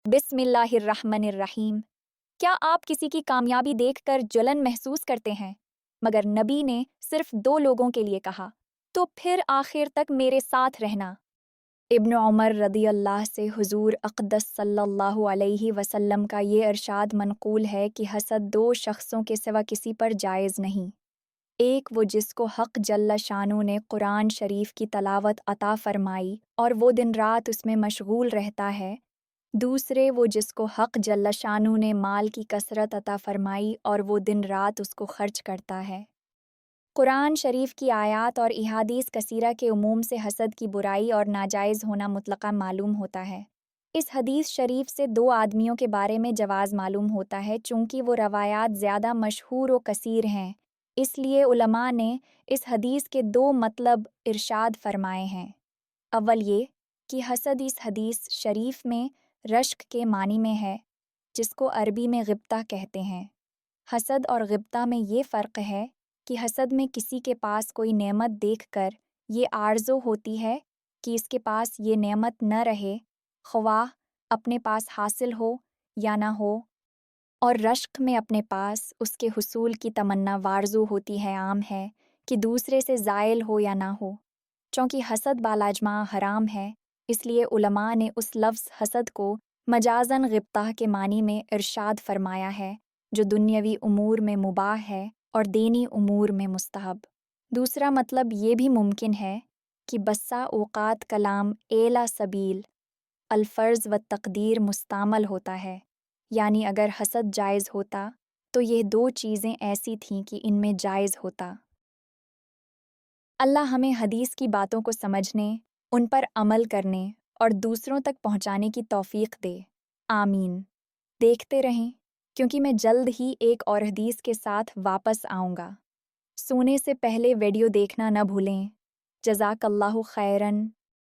बिस्मिल्लाहिर्रहमानिर्रहीम। क्या आप किसी की कामयाबी देखकर जलन महसूस करते हैं? मगर नबी ने सिर्फ 2 लोगों के लिए कहा, तो फिर आखिर तक मेरे साथ रहना। इब्न उमर रदी अल्लाह से हुजूर अक़दस सल्लल्लाहु अलैहि वसल्लम का ये इरशाद मनक़ूल है कि हसद 2 शख्सों के सिवा किसी पर जायज़ नहीं। एक वो जिसको हक़ जल्ल शानू ने कुरान शरीफ की तलावत अता फ़रमाई और वो दिन रात उसमें मशगूल रहता है। दूसरे वो जिसको हक़ जल्ल शानू ने माल की कसरत अता फ़रमाई और वो दिन रात उसको खर्च करता है। कुरान शरीफ की आयात और इहादीस कसीरा के उमूम से हसद की बुराई और नाजायज़ होना मुतलक़ा मालूम होता है। इस हदीस शरीफ से 2 आदमियों के बारे में जवाज़ मालूम होता है, चूँकि वो रवायात ज़्यादा मशहूर व कसीर हैं, इसलिए उलमा ने इस हदीस के 2 मतलब इरशाद फ़रमाए हैं। अव्वल ये कि हसद इस हदीस शरीफ में रश्क के मानी में है, जिसको अरबी में गिब्ता कहते हैं। हसद और गिब्ता में ये फ़र्क है कि हसद में किसी के पास कोई नेमत देखकर ये आरज़ू होती है कि इसके पास ये नेमत न रहे, ख्वाह अपने पास हासिल हो या ना हो, और रश्क में अपने पास उसके हुसूल की तमन्ना वारज़ू होती है, आम है कि दूसरे से ज़ायल हो या ना हो। चूँकि हसद बालाजमा हराम है, इसलिए उलमा ने उस लफ्ज़ हसद को मजाज़न गिब्ताह के मानी में इरशाद फ़रमाया है, जो दुन्यवी उमूर में मुबाह है और दीनी उमूर में मुस्तहब। दूसरा मतलब ये भी मुमकिन है कि बस्सा औक़ात कलाम एला सबील अल्फ़र्ज़ व तक़दीर मुस्तामल होता है, यानी अगर हसद जायज़ होता तो ये 2 चीज़ें ऐसी थीं कि इनमें जायज़ होता। अल्लाह हमें हदीस की बातों को समझने, उन पर अमल करने और दूसरों तक पहुंचाने की तौफीक दे। आमीन। देखते रहें, क्योंकि मैं जल्द ही एक और हदीस के साथ वापस आऊँगा। सोने से पहले वीडियो देखना न भूलें। जज़ाकल्लाहु खैरन।